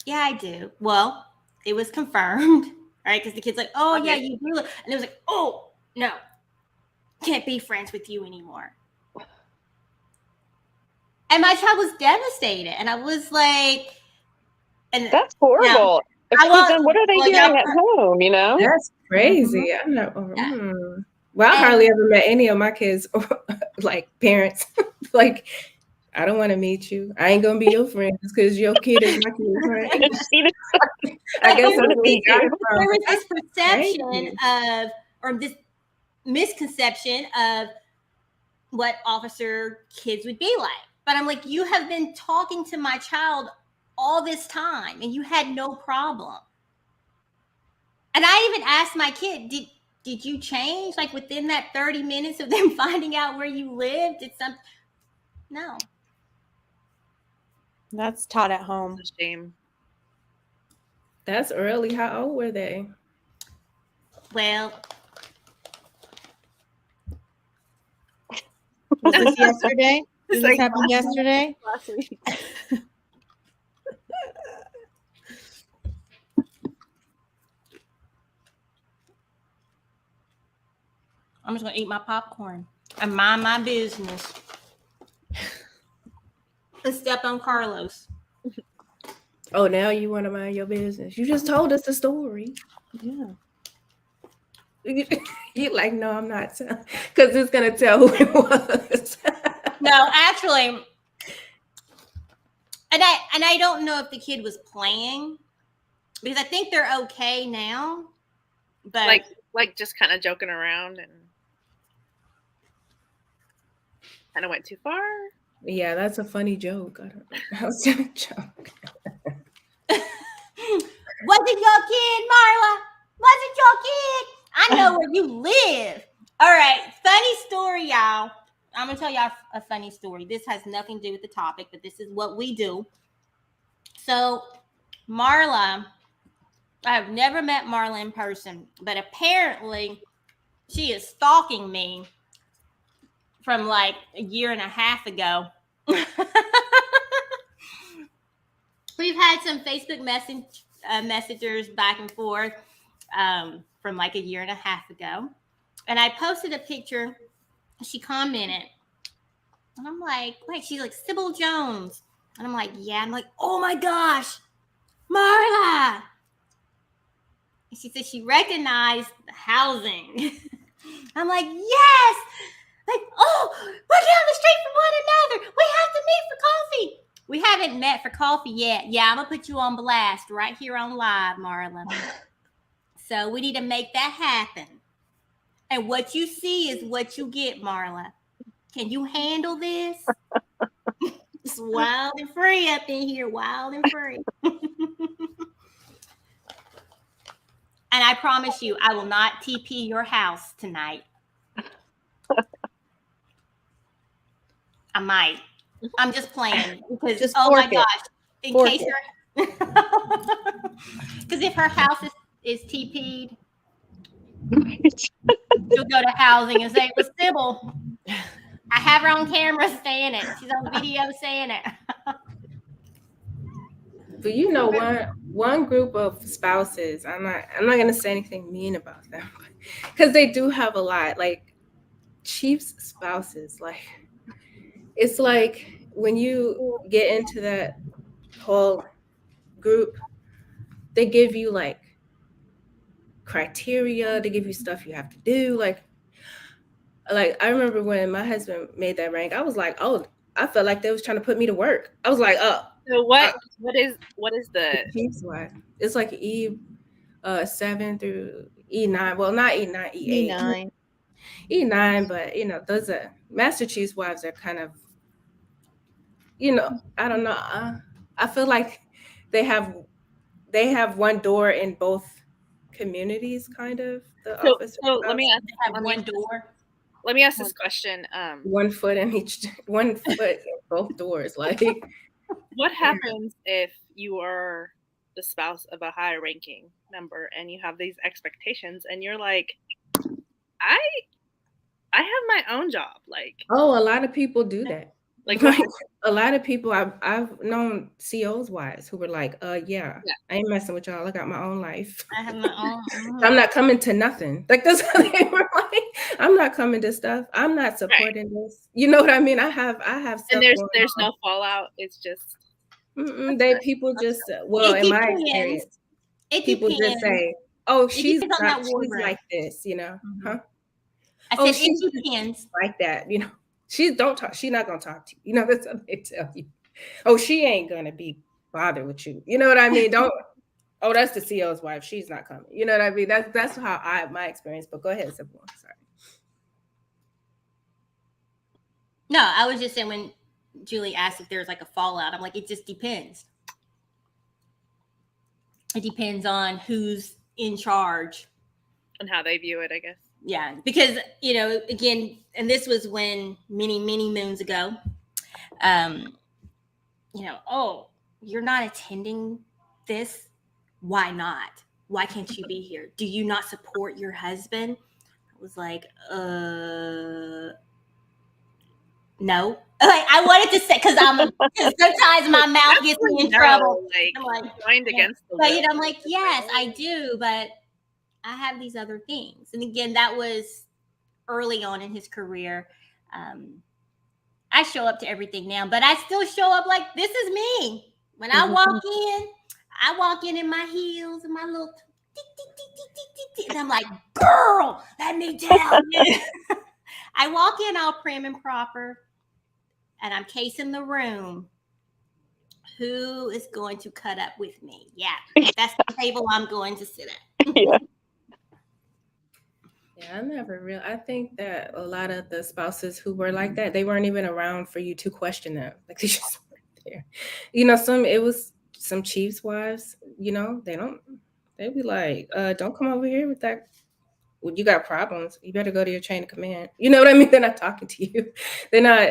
Yeah, I do. Well, it was confirmed, right? Because the kid's like, oh, yeah, you do. And it was like, oh, no, can't be friends with you anymore. And my child was devastated. And I was like, and that's horrible. Then what are they doing at home, That's crazy. I know. Well, I hardly ever met any of my kids, like parents. Like, I don't want to meet you. I ain't gonna be your friend because your kid is my kid's friend. I guess I'm gonna meet you. There was this perception of, or this misconception of what officer kids would be like. But I'm like, you have been talking to my child all this time and you had no problem. And I even asked my kid, did you change like within that 30 minutes of them finding out where you lived? No. That's taught at home. It's a shame. That's early. How old were they? Well, was this yesterday? Did this happen yesterday? Last week. I'm just gonna eat my popcorn and mind my business. And step on Carlos. Oh, now you want to mind your business. You just told us the story. Yeah. You're like, no, I'm not. Because it's going to tell who it was. No, actually. And I don't know if the kid was playing. Because I think they're okay now. But like just kind of joking around and kind of went too far. Yeah, that's a funny joke. I don't know. That was a joke. Was it your kid, Marla? Was it your kid? I know where you live. All right. Funny story, y'all. I'm going to tell y'all a funny story. This has nothing to do with the topic, but this is what we do. So Marla I've never met Marla in person, but apparently she is stalking me from like a year and a half ago. We've had some Facebook messengers back and forth from like a year and a half ago. And I posted a picture. She commented. And I'm like, wait, she's like, Sybil Jones. And I'm like, yeah. I'm like, oh my gosh, Marla. And she said she recognized the housing. I'm like, yes. Like, oh, we're down the street from one another. We have to meet for coffee. We haven't met for coffee yet. Yeah, I'm going to put you on blast right here on live, Marla. So we need to make that happen. And what you see is what you get, Marla. Can you handle this? It's wild and free up in here, wild and free. And I promise you, I will not TP your house tonight. I might. I'm just playing because Just oh my forfeit. gosh, in Forfeit. case because if her house is TP'd, she'll go to housing and say, "Well, Sybil, I have her on camera saying it. She's on video saying it." But you know, one group of spouses, I'm not gonna say anything mean about them, because they do have a lot. Like Chiefs spouses, like it's like when you get into that whole group, they give you like criteria, they give you stuff you have to do. Like I remember when my husband made that rank, I was like, oh, I felt like they was trying to put me to work. I was like, oh. So what is the Chiefs wife? It's like E7 through E9. Well, not E9, E8. E9. E9, but you know, those are Master Chief's wives are kind of, you know, I don't know. I feel like they have one door in both communities, kind of. The office. so let me ask Have one door. let me ask this question. 1 foot in each, 1 foot in both doors. Like, What happens if you are the spouse of a high ranking member and you have these expectations and you're like, I have my own job. Like, oh, a lot of people do that. like a lot of people I've known CEOs wives who were like, yeah, I ain't messing with y'all. I got my own life. I have my own. I'm not coming to nothing. Like that's how they were like, I'm not coming to stuff. I'm not supporting this. You know what I mean? I have stuff. and there's no fallout. It's just people just well, in my experience, people just say, oh, she's like this, you know. Mm-hmm. Huh? I said it depends. Like that, you know. She's not gonna talk to you. You know, that's what they tell you. Oh, she ain't gonna be bothered with you. You know what I mean? Don't. Oh, that's the CEO's wife. She's not coming. You know what I mean? That's how my experience. But go ahead, Sybil. Sorry. No, I was just saying when Julie asked if there's like a fallout, I'm like, it just depends. It depends on who's in charge and how they view it, I guess. Yeah, because, you know, again, and this was when many moons ago, you know, oh, you're not attending this? Why not? Why can't you be here? Do you not support your husband? I was like, no. Like, I wanted to say, because sometimes my mouth gets me in trouble. Like, I'm like, joined against the will. I'm like, yes, I do, but I have these other things. And again, that was early on in his career. I show up to everything now, but I still show up like this is me. When I walk in my heels and my little and I'm like, girl, let me tell you. I walk in all prim and proper and I'm casing the room. Who is going to cut up with me? Yeah, that's the table I'm going to sit at. Yeah. Yeah, I think that a lot of the spouses who were like that, they weren't even around for you to question them. Like they just weren't there. You know, it was some Chiefs wives, you know, they'd be like, don't come over here with that. Well, you got problems. You better go to your chain of command. You know what I mean? They're not talking to you. They're not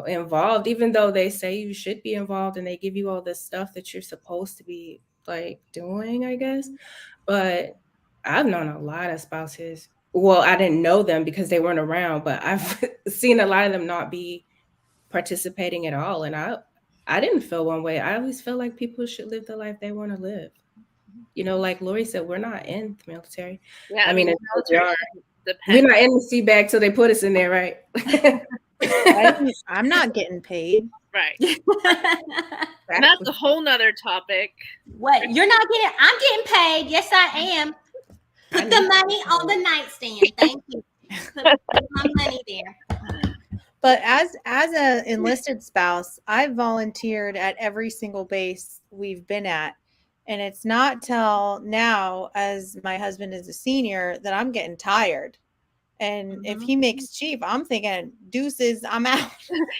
involved, even though they say you should be involved and they give you all this stuff that you're supposed to be like doing, I guess. But I've known a lot of spouses. Well, I didn't know them because they weren't around, but I've seen a lot of them not be participating at all. And I didn't feel one way. I always feel like people should live the life they want to live. You know, like Lori said, we're not in the military. Yeah, I mean, the until we are. depends. We're not in the sea bag till they put us in there, right? I'm not getting paid. Right. And that's a whole nother topic. What? You're not getting, I'm getting paid. Yes, I am. Put the money on the nightstand. Thank you. Put my money there. But as a enlisted spouse, I've volunteered at every single base we've been at. And it's not till now, as my husband is a senior, that I'm getting tired. And if he makes chief, I'm thinking, deuces, I'm out.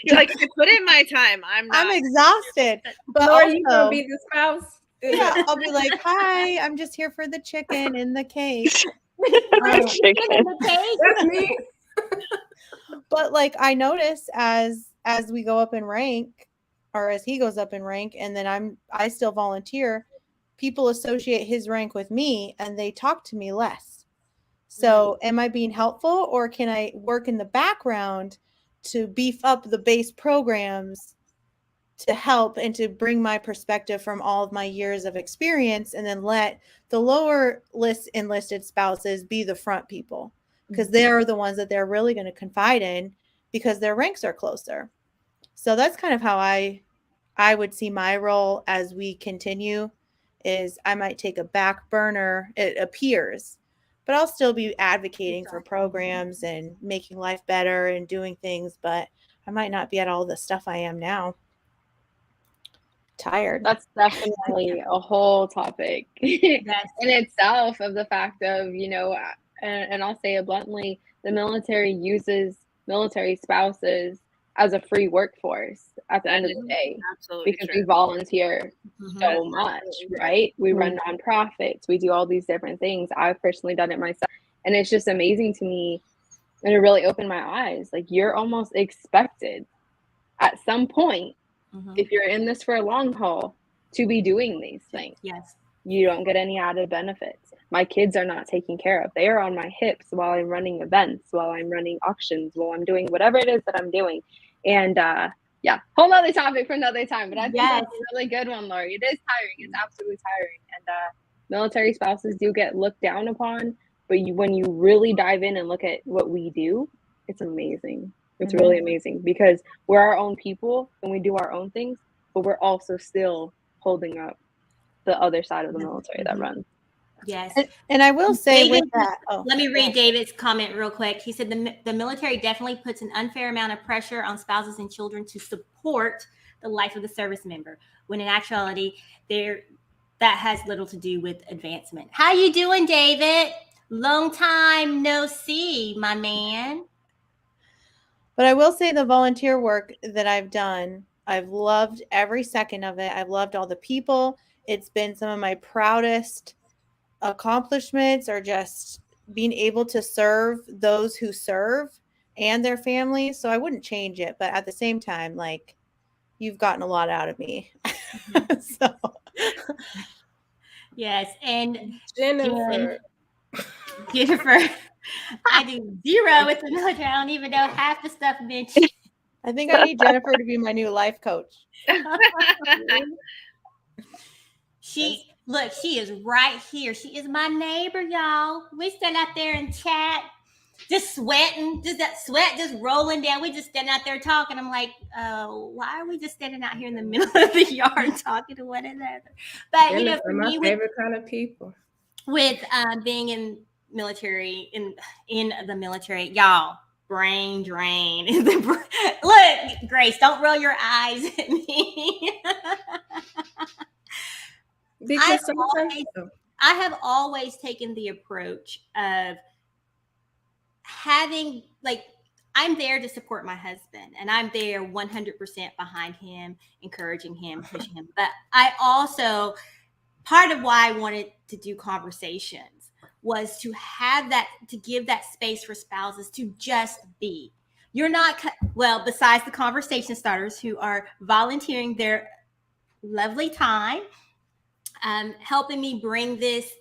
You're like, I put in my time. I'm exhausted. But Or you gonna also, be the spouse? yeah, I'll be like, hi, I'm just here for the chicken and the cake. Chicken. That's me. But like I notice as we go up in rank, or as he goes up in rank, and then I still volunteer, people associate his rank with me and they talk to me less. So am I being helpful, or can I work in the background to beef up the base programs to help and to bring my perspective from all of my years of experience, and then let the lower list enlisted spouses be the front people, because they're the ones that they're really going to confide in because their ranks are closer. So that's kind of how I would see my role as we continue, is I might take a back burner, it appears, but I'll still be advocating for programs and making life better and doing things, but I might not be at all the stuff I am now. Tired. That's definitely a whole topic in itself, of the fact of, you know, and I'll say it bluntly, the military uses military spouses as a free workforce at the end of the day. Absolutely because true. we volunteer so much, right? We run nonprofits, we do all these different things. I've personally done it myself, and it's just amazing to me, and it really opened my eyes. Like, you're almost expected at some point, if you're in this for a long haul, to be doing these things. Yes. You don't get any added benefits. My kids are not taken care of. They are on my hips while I'm running events, while I'm running auctions, while I'm doing whatever it is that I'm doing. And yeah, whole nother topic for another time. But I think that's a really good one, Lori. It is tiring. It's absolutely tiring. And military spouses do get looked down upon. But when you really dive in and look at what we do, it's amazing. It's really amazing, because we're our own people and we do our own things, but we're also still holding up the other side of the military that runs. Yes. And I will say David, with that, let me read David's comment real quick. He said the military definitely puts an unfair amount of pressure on spouses and children to support the life of the service member, when in actuality, that has little to do with advancement. How you doing, David? Long time no see, my man. But I will say the volunteer work that I've done, I've loved every second of it. I've loved all the people. It's been some of my proudest accomplishments, or just being able to serve those who serve and their families. So I wouldn't change it. But at the same time, like, you've gotten a lot out of me. So. Yes. And Jennifer. I do zero with the military. I don't even know half the stuff mentioned. I think I need Jennifer to be my new life coach. She is right here. She is my neighbor, y'all. We stand out there and chat, just sweating, just that sweat just rolling down. We just stand out there talking. I'm like, why are we just standing out here in the middle of the yard talking to one another? But Jennifer, you know, for my me, favorite kind of people. With being in military, in the military, y'all, brain drain. Look, Grace, don't roll your eyes at me. Because I have always taken the approach of having, like, I'm there to support my husband, and I'm there 100% behind him, encouraging him, pushing him. But I also, part of why I wanted to do conversations was to have that, to give that space for spouses to just be. You're not, well, besides the conversation starters who are volunteering their lovely time, helping me bring this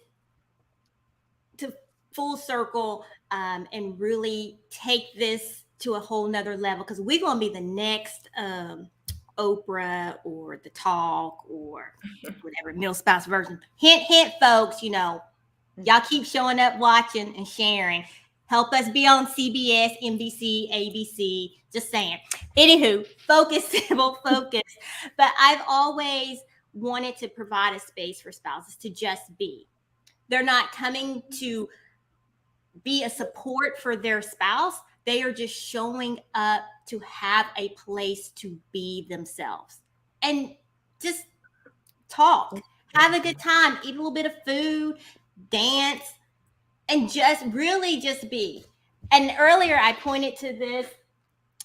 to full circle and really take this to a whole nother level, because we're going to be the next Oprah or The Talk or whatever MilSpouse version. Hint, hint, folks, y'all keep showing up, watching, and sharing. Help us be on CBS, NBC, ABC. Just saying. Anywho, focus, Sybil, focus. But I've always wanted to provide a space for spouses to just be. They're not coming to be a support for their spouse. They are just showing up to have a place to be themselves and just talk, have a good time, eat a little bit of food, dance, and just really just be. And earlier I pointed to this.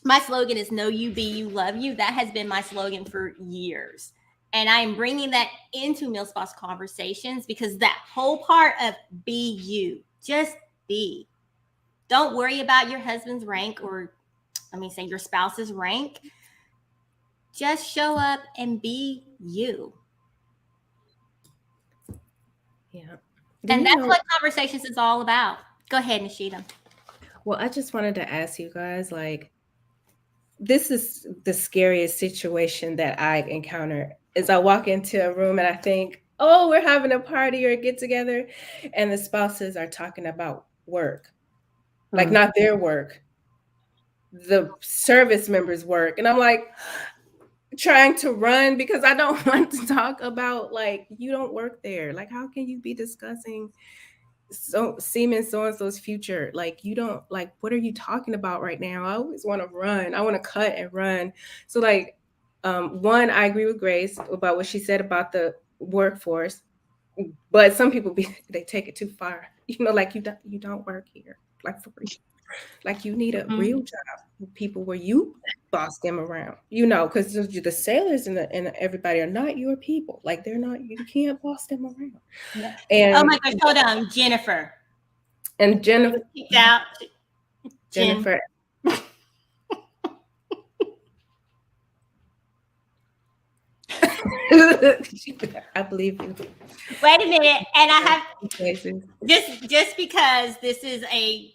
My slogan is "Know you, be you, love you." That has been my slogan for years. And I am bringing that into MilSpouse Conversations because that whole part of be you, just be. Don't worry about your husband's rank, or let me say your spouse's rank. Just show up and be you. Yeah. And that's what Conversations is all about. Go ahead, Nishita. Well, I just wanted to ask you guys, like, this is the scariest situation that I encounter is I walk into a room and I think, oh, we're having a party or a get together, and the spouses are talking about work, like not their work, the service members' work. And I'm like trying to run because I don't want to talk about, like, you don't work there. Like, how can you be discussing Siemens so-and-so's future? Like, you don't, like, what are you talking about right now? I always want to run. I want to cut and run. So, like, one, I agree with Grace about what she said about the workforce, but some people they take it too far. Like, you don't work here, like, for real. Like, you need a real job with people where you boss them around, because the sailors and everybody are not your people. Like, they're not, you can't boss them around. Yeah. And oh my gosh, hold on, Jennifer. And Jennifer. Out. Jennifer. I believe you. Wait a minute, and I have just because this is a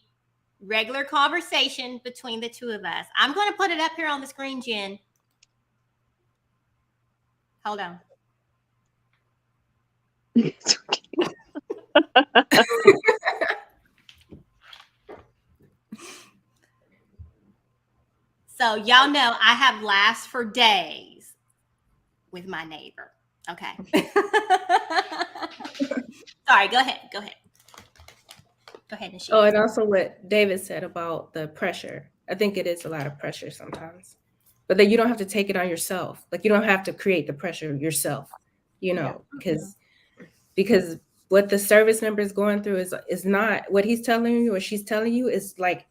regular conversation between the two of us, I'm going to put it up here on the screen, Jen. Hold on. So y'all know I have laughs for days with my neighbor. Okay. Sorry, go ahead. Go ahead, Nishita. Oh, and also what David said about the pressure. I think it is a lot of pressure sometimes. But then you don't have to take it on yourself. Like, you don't have to create the pressure yourself, because what the service member is going through is not what he's telling you or she's telling you, is like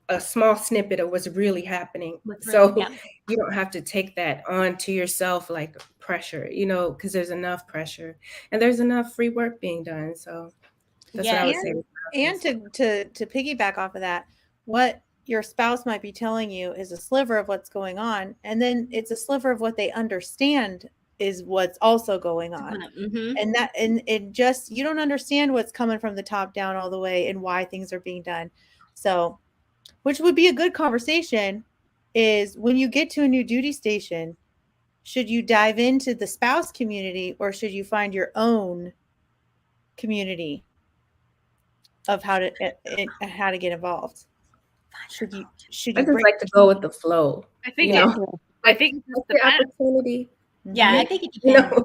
a small snippet of what's really happening. So you don't have to take that on to yourself, like pressure, because there's enough pressure and there's enough free work being done. So that's what I would say. And to piggyback off of that, what your spouse might be telling you is a sliver of what's going on, and then it's a sliver of what they understand is what's also going on. And it just, you don't understand what's coming from the top down all the way and why things are being done. So, which would be a good conversation is when you get to a new duty station, should you dive into the spouse community or should you find your own community of how to get involved? Should you I just like to go with the flow. I think I think the opportunity. Yeah, I think it depends.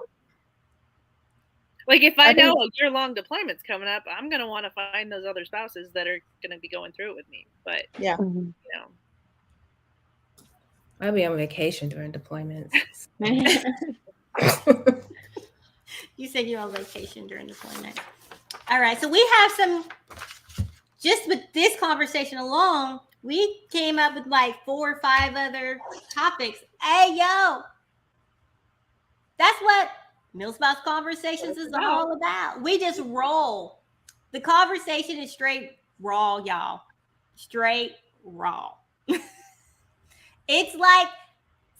Like, if I know a year-long deployment's coming up, I'm going to want to find those other spouses that are going to be going through it with me. But I'll be on vacation during deployments. You said you're on vacation during deployment. All right, so we have some, just with this conversation alone, we came up with like 4 or 5 other topics. Hey, yo, that's what MilSpouse Conversations is all about. We just roll. The conversation is straight raw, y'all. Straight raw. It's like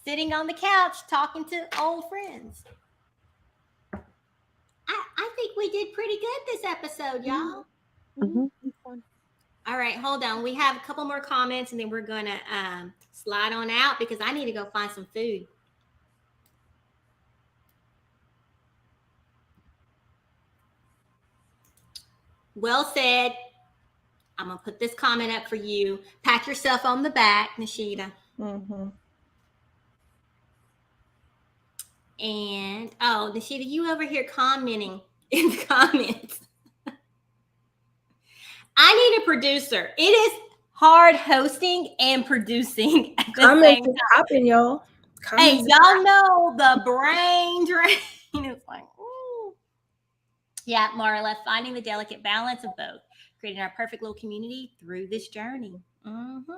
sitting on the couch talking to old friends. we did pretty good this episode, y'all. Mm-hmm. All right, hold on. We have a couple more comments, and then we're going to slide on out because I need to go find some food. Well said. I'm going to put this comment up for you. Pat yourself on the back, Nishita. Mm-hmm. And, oh, Nishita, you over here commenting in the comments. I need a producer. It is hard hosting and producing at the Comments same is time. popping, y'all. Hey, Comments is y'all know the brain drain. It's like, ooh. Yeah, Marla, finding the delicate balance of both, creating our perfect little community through this journey. Mm-hmm.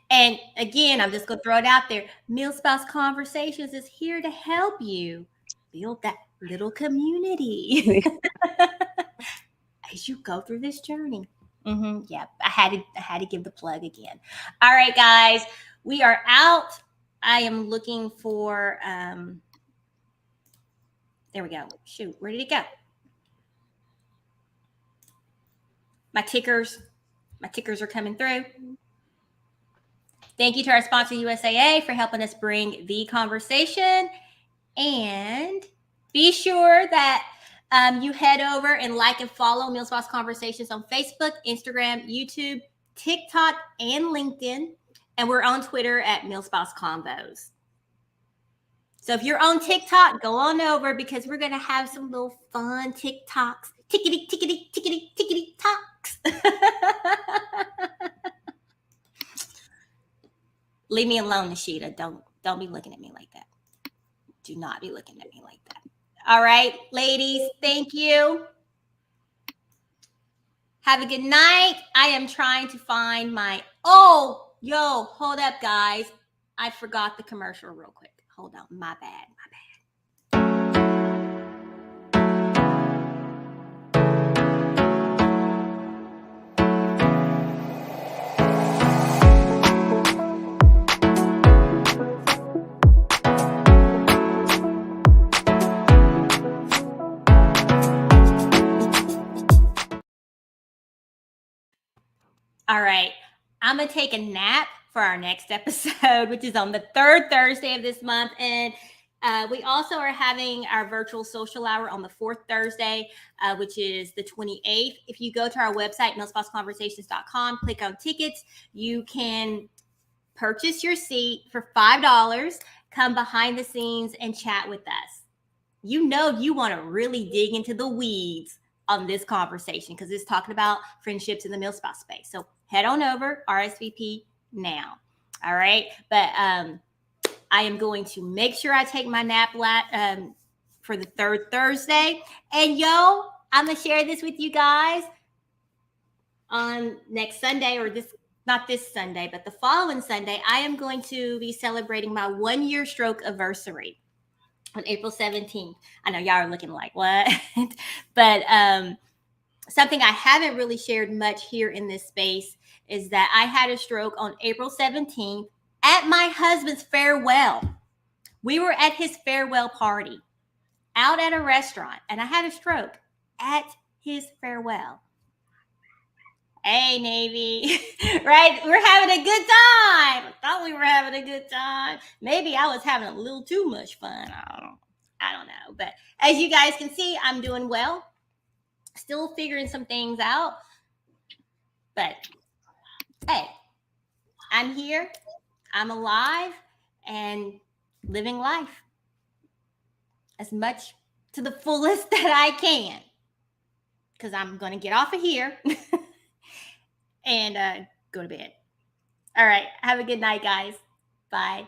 And again, I'm just going to throw it out there. MilSpouse Conversations is here to help you build that little community as you go through this journey. Mm-hmm. Yeah, I had to give the plug again. All right, guys, we are out. I am looking for. There we go. Shoot, where did it go? My tickers are coming through. Thank you to our sponsor, USAA, for helping us bring the conversation. And be sure that you head over and like and follow MilSpouse Conversations on Facebook, Instagram, YouTube, TikTok, and LinkedIn. And we're on Twitter at MilSpouse Convos. So if you're on TikTok, go on over because we're going to have some little fun TikToks. Tickety, tickety, tickety, tickety talks. Leave me alone, Nishita. Don't be looking at me like that. Do not be looking at me like that. All right, ladies, thank you. Have a good night. I am trying to find my, hold up, guys. I forgot the commercial real quick. Hold on, my bad. All right, I'm going to take a nap for our next episode, which is on the third Thursday of this month. And we also are having our virtual social hour on the fourth Thursday, which is the 28th. If you go to our website, milspouseconversations.com, click on tickets, you can purchase your seat for $5, come behind the scenes and chat with us. You know you want to really dig into the weeds on this conversation because it's talking about friendships in the MilSpouse space. So head on over, RSVP now. All right. But I am going to make sure I take my nap for the third Thursday. And I'm going to share this with you guys on next Sunday, or not this Sunday, but the following Sunday. I am going to be celebrating my 1-year stroke anniversary on April 17th. I know y'all are looking like, what? But something I haven't really shared much here in this space is that I had a stroke on April 17th at my husband's farewell. We were at his farewell party out at a restaurant, and I had a stroke at his farewell. Hey, Navy, right? We're having a good time. I thought we were having a good time. Maybe I was having a little too much fun. I don't know. But as you guys can see, I'm doing well. Still figuring some things out. But hey, I'm here. I'm alive and living life as much to the fullest that I can. Because I'm going to get off of here and go to bed. All right. Have a good night, guys. Bye.